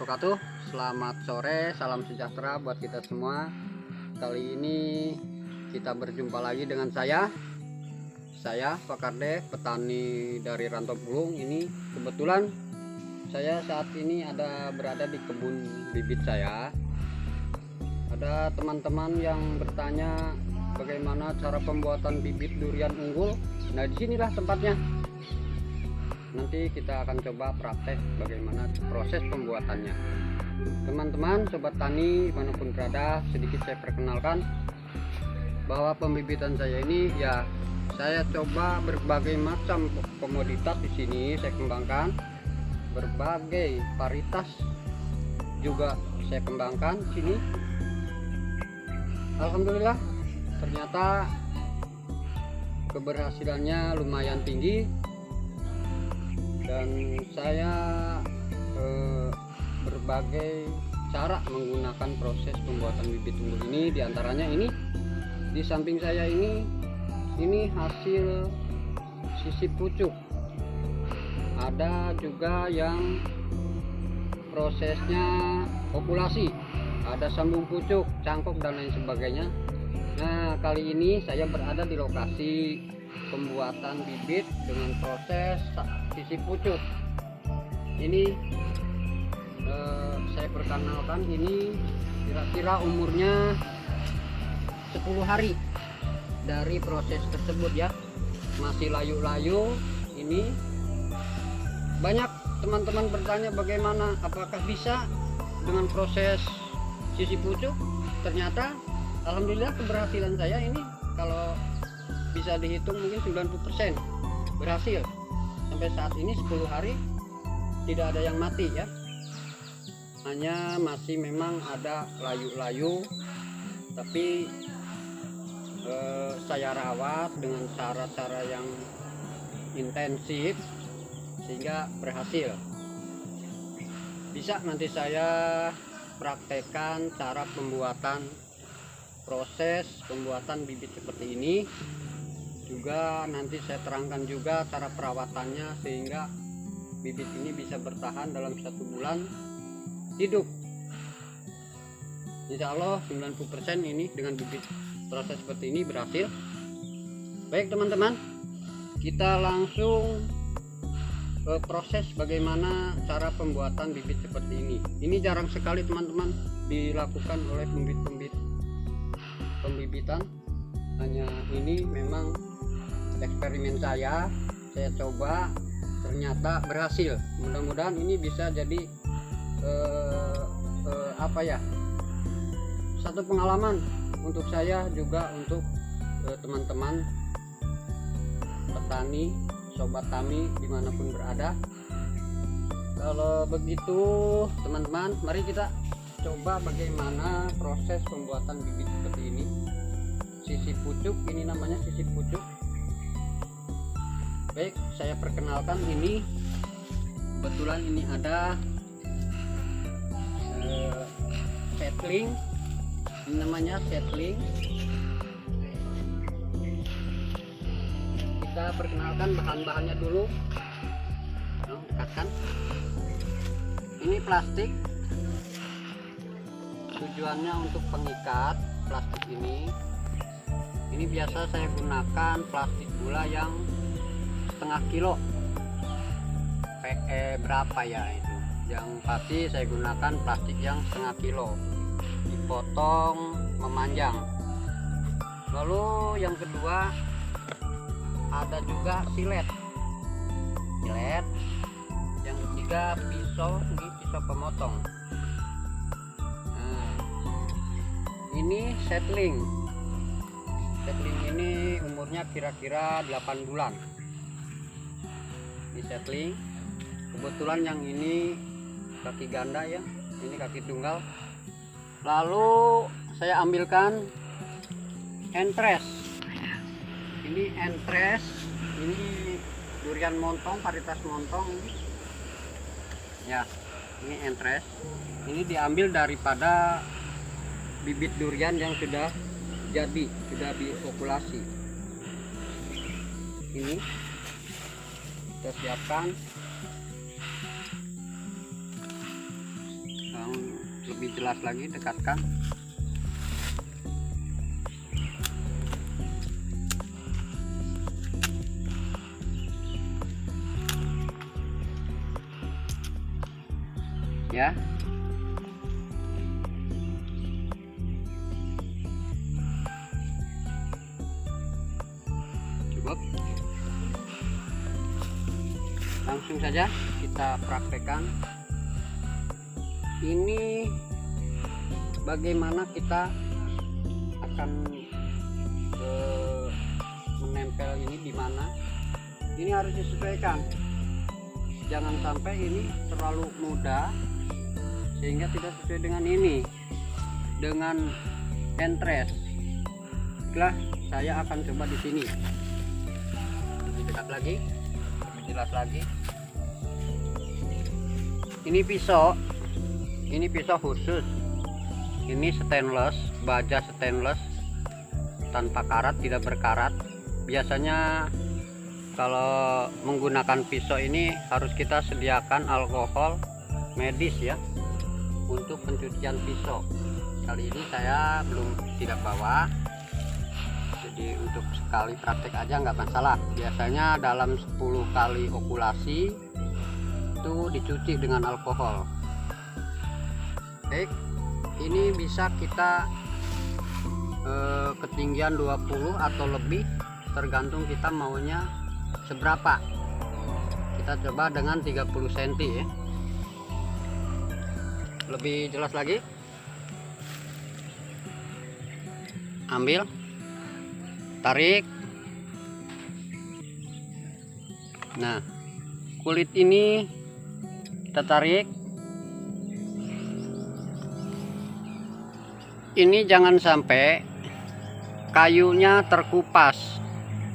wabarakatuh. Selamat sore, salam sejahtera buat kita semua. Kali ini kita berjumpa lagi dengan saya Pak Karde, petani dari Rantau Bulung. Ini kebetulan saya saat ini berada di kebun bibit saya. Ada teman-teman yang bertanya bagaimana cara pembuatan bibit durian unggul. Nah, disinilah tempatnya. Nanti kita akan coba praktek bagaimana proses pembuatannya. Teman-teman sobat tani manapun berada, sedikit saya perkenalkan bahwa pembibitan saya ini ya saya coba berbagai macam komoditas di sini. Saya kembangkan berbagai varietas juga saya kembangkan di sini. Alhamdulillah ternyata keberhasilannya lumayan tinggi. Dan saya berbagai cara menggunakan proses pembuatan bibit unggul ini. Diantaranya ini di samping saya ini hasil sisip pucuk. Ada juga yang prosesnya populasi, ada sambung pucuk, cangkok dan lain sebagainya. Nah, kali ini saya berada di lokasi pembuatan bibit dengan proses sisip pucuk. Ini saya perkenalkan, ini kira-kira umurnya 10 hari dari proses tersebut ya, masih layu-layu. Ini banyak teman-teman bertanya bagaimana, apakah bisa dengan proses sisip pucuk. Ternyata alhamdulillah keberhasilan saya ini kalau bisa dihitung mungkin 90% berhasil. Sampai saat ini 10 hari tidak ada yang mati ya, hanya masih memang ada layu-layu, tapi saya rawat dengan cara-cara yang intensif sehingga berhasil. Bisa nanti saya praktekkan cara pembuatan proses pembuatan bibit seperti ini. Juga nanti saya terangkan juga cara perawatannya sehingga bibit ini bisa bertahan dalam 1 bulan hidup. Insya Allah 90% ini dengan bibit proses seperti ini berhasil. Baik teman-teman, kita langsung ke proses bagaimana cara pembuatan bibit seperti ini. Ini jarang sekali teman-teman dilakukan oleh pembibitan. Hanya ini memang eksperimen saya coba, ternyata berhasil. Mudah-mudahan ini bisa jadi satu pengalaman untuk saya juga untuk teman-teman petani, sobat tani dimanapun berada. Kalau begitu teman-teman, mari kita coba bagaimana proses pembuatan bibit seperti ini. Sisip pucuk, ini namanya sisip pucuk. Baik, saya perkenalkan, ini kebetulan ini ada seedling, ini namanya seedling. Kita perkenalkan bahan-bahannya dulu. Dekatkan. Ini plastik, tujuannya untuk pengikat plastik ini. Ini biasa saya gunakan plastik gula yang setengah kilo. Berapa ya itu? Yang pasti saya gunakan plastik yang setengah kilo, dipotong memanjang. Lalu yang kedua ada juga silet. Yang ketiga pisau, ini pisau pemotong. Nah, ini seedling ini umurnya kira-kira 8 bulan. Ini seedling. Kebetulan yang ini kaki ganda ya, ini kaki tunggal. Lalu saya ambilkan entres. Ini entres, ini durian montong, varietas montong ini. Ya, ini entres. Ini diambil daripada bibit durian yang sudah jadi, sudah dipopulasi. Ini kita siapkan. lebih jelas lagi, dekatkan. Ya, cukup. Langsung saja kita praktekkan. Ini bagaimana kita akan menempel ini di mana? Ini harus disesuaikan. Jangan sampai ini terlalu mudah sehingga tidak sesuai dengan ini, dengan entres. Setelah saya akan coba di sini. Lebih dekat lagi, lebih jelas lagi. Ini pisau khusus. Ini stainless, baja stainless tanpa karat, tidak berkarat. Biasanya kalau menggunakan pisau ini harus kita sediakan alkohol medis ya untuk pencucian pisau. Kali ini saya tidak bawa, jadi untuk sekali praktek aja nggak masalah. Biasanya dalam 10 kali okulasi itu dicuci dengan alkohol. Oke, ini bisa kita ketinggian 20 atau lebih, tergantung kita maunya seberapa. Kita coba dengan 30 cm ya. Lebih jelas lagi, ambil, tarik. Nah, kulit ini kita tarik. Ini jangan sampai kayunya terkupas,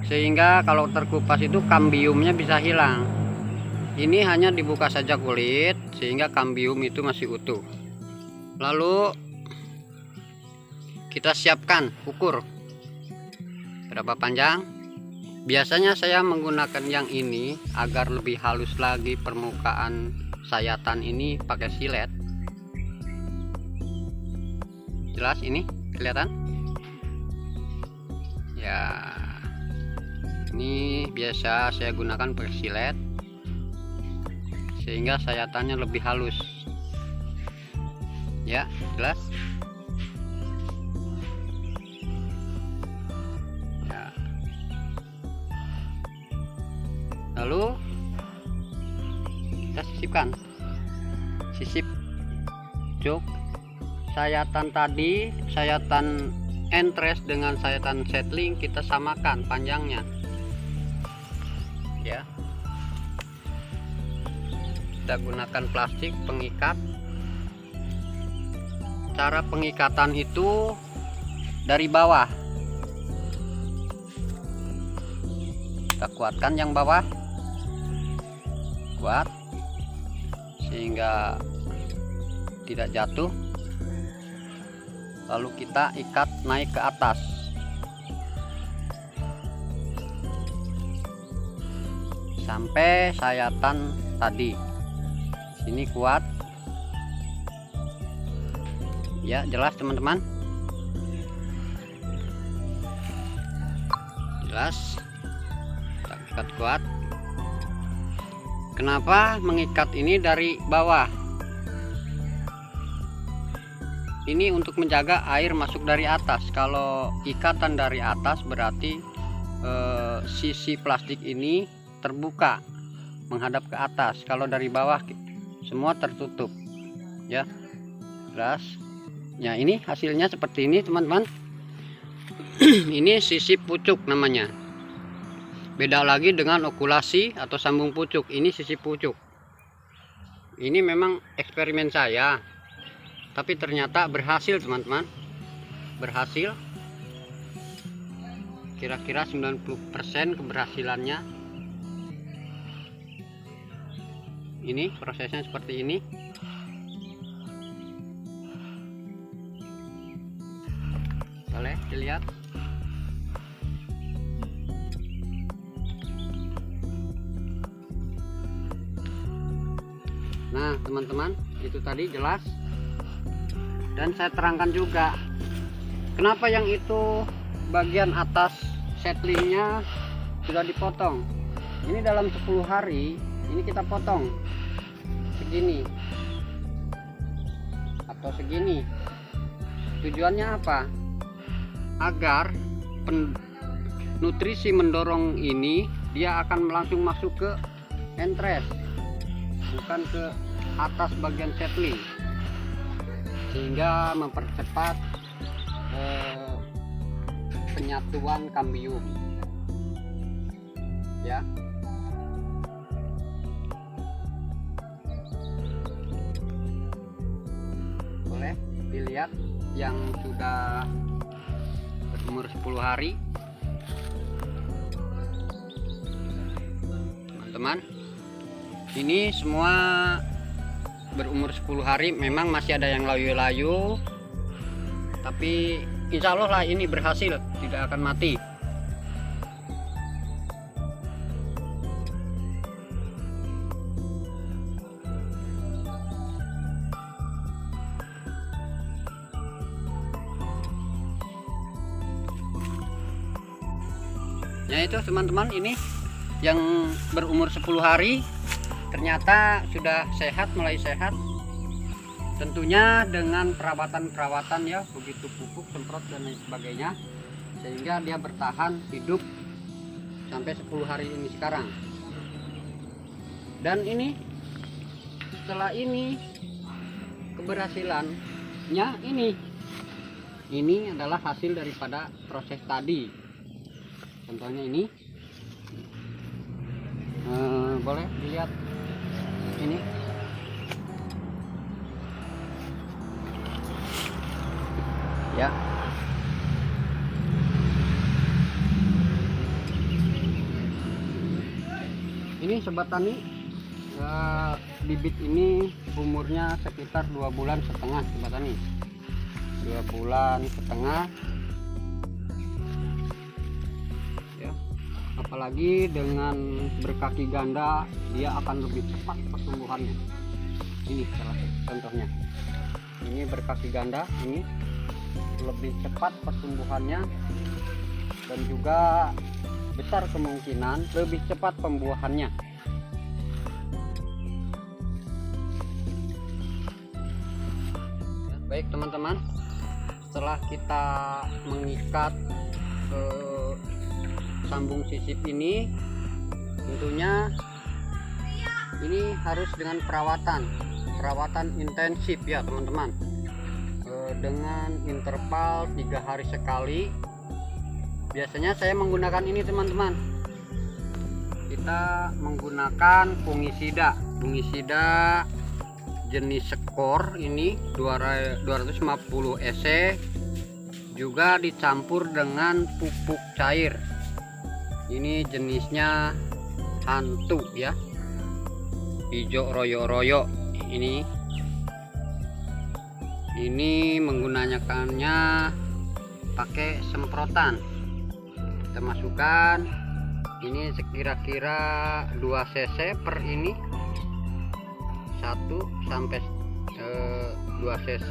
sehingga kalau terkupas itu kambiumnya bisa hilang. Ini hanya dibuka saja kulit sehingga kambium itu masih utuh. Lalu kita siapkan, ukur berapa panjang. Biasanya saya menggunakan yang ini agar lebih halus lagi permukaan sayatan ini pakai silet. Jelas ini kelihatan ya. Ini biasa saya gunakan pakai silet sehingga sayatannya lebih halus ya. Jelas ya. Lalu kita sisipkan, sisip cuk. Sayatan tadi, sayatan entres dengan sayatan settling kita samakan panjangnya ya. Kita gunakan plastik pengikat. Cara pengikatan itu dari bawah, kita kuatkan yang bawah, kuat sehingga tidak jatuh. Lalu kita ikat naik ke atas. Sampai sayatan tadi. Sini kuat. Ya, jelas teman-teman. Jelas. Kita ikat kuat. Kenapa mengikat ini dari bawah? Ini untuk menjaga air masuk dari atas. Kalau ikatan dari atas berarti sisi plastik ini terbuka menghadap ke atas. Kalau dari bawah semua tertutup ya. Jelas ya. Ini hasilnya seperti ini teman-teman. Ini sisi pucuk namanya. Beda lagi dengan okulasi atau sambung pucuk. Ini sisi pucuk. Ini memang eksperimen saya, tapi ternyata berhasil teman-teman. Berhasil. Kira-kira 90% keberhasilannya. Ini prosesnya seperti ini. Boleh dilihat. Nah teman-teman, itu tadi jelas. Dan saya terangkan juga kenapa yang itu bagian atas setlingnya sudah dipotong. Ini dalam 10 hari ini kita potong segini atau segini. Tujuannya apa? Agar nutrisi mendorong ini dia akan langsung masuk ke entres, bukan ke atas bagian setling, sehingga mempercepat penyatuan kambium ya. Boleh dilihat yang sudah berumur 10 hari teman-teman. Ini semua berumur 10 hari. Memang masih ada yang layu-layu, tapi insya Allah lah ini berhasil, tidak akan mati. Ya itu teman-teman, ini yang berumur 10 hari ternyata sudah sehat, mulai sehat. Tentunya dengan perawatan-perawatan ya, begitu pupuk, semprot dan lain sebagainya, sehingga dia bertahan hidup sampai 10 hari ini sekarang. Dan ini setelah ini keberhasilannya ini adalah hasil daripada proses tadi. Contohnya ini boleh dilihat ini. Ya. Ini sobat tani, bibit ini umurnya sekitar 2,5 bulan sobat tani. 2,5 bulan. Ya. Apalagi dengan berkaki ganda, dia akan lebih cepat pertumbuhannya. Ini salah contohnya. Ini berkaki ganda, ini lebih cepat pertumbuhannya, dan juga besar kemungkinan lebih cepat pembuahannya. Baik teman-teman, setelah kita mengikat sambung sisip ini, tentunya ini harus dengan perawatan intensif ya teman-teman, dengan interval 3 hari sekali. Biasanya saya menggunakan ini teman-teman, kita menggunakan fungisida jenis skor ini 250 EC, juga dicampur dengan pupuk cair. Ini jenisnya hantu ya, hijau royo-royo. Ini menggunakannya pakai semprotan. Kita masukkan ini sekira-kira 2 cc per ini, 1 sampai 2 cc.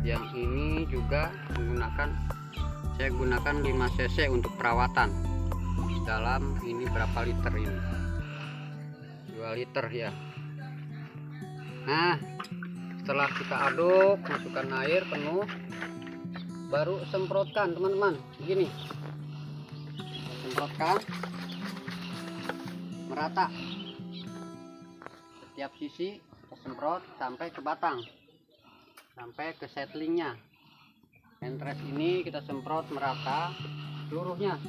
Yang ini juga saya gunakan 5 cc untuk perawatan. Dalam ini berapa liter ini? 2 liter ya. Nah, setelah kita aduk, masukkan air penuh, baru semprotkan teman-teman. Begini, semprotkan merata setiap sisi, kita semprot sampai ke batang, sampai ke setlingnya. Entres ini kita semprot merata seluruhnya.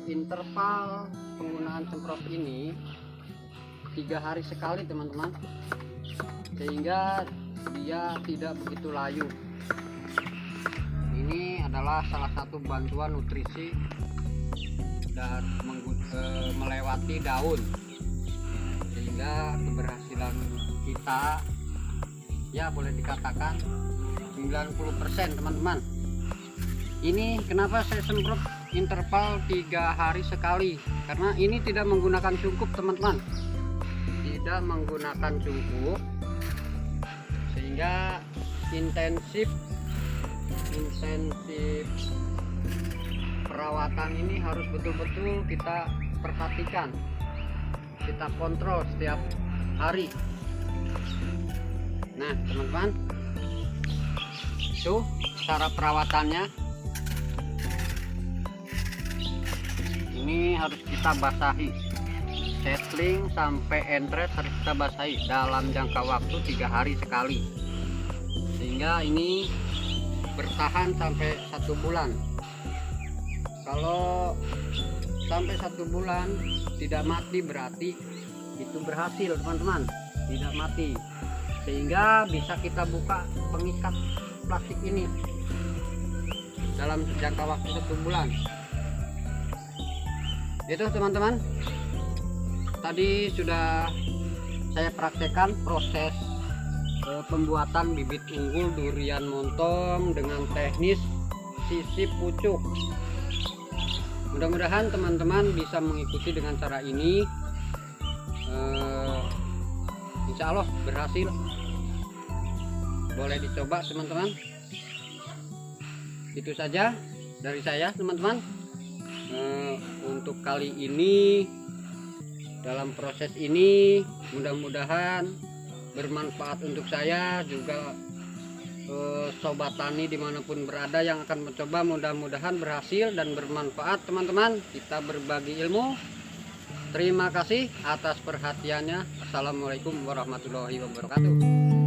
Interval penggunaan semprot ini 3 hari sekali teman-teman, sehingga dia tidak begitu layu. Ini adalah salah satu bantuan nutrisi dan melewati daun, sehingga keberhasilan kita ya boleh dikatakan 90% teman-teman. Ini kenapa saya semprot interval 3 hari sekali, karena ini tidak menggunakan cungkup teman-teman, tidak menggunakan cungkup, sehingga intensif perawatan ini harus betul-betul kita perhatikan, kita kontrol setiap hari. Nah teman-teman, itu cara perawatannya. Ini harus kita basahi, settling sampai entres harus kita basahi dalam jangka waktu 3 hari sekali, sehingga ini bertahan sampai 1 bulan. Kalau sampai 1 bulan tidak mati berarti itu berhasil teman-teman, tidak mati, sehingga bisa kita buka pengikat plastik ini dalam jangka waktu 1 bulan. Itu teman-teman, tadi sudah saya praktekkan proses pembuatan bibit unggul durian montong dengan teknis sisip pucuk. Mudah-mudahan teman-teman bisa mengikuti dengan cara ini. Insya Allah berhasil. Boleh dicoba teman-teman. Itu saja dari saya teman-teman. Untuk kali ini, dalam proses ini mudah-mudahan bermanfaat untuk saya juga, sobat tani dimanapun berada yang akan mencoba, mudah-mudahan berhasil dan bermanfaat teman-teman. Kita berbagi ilmu. Terima kasih atas perhatiannya. Assalamualaikum warahmatullahi wabarakatuh.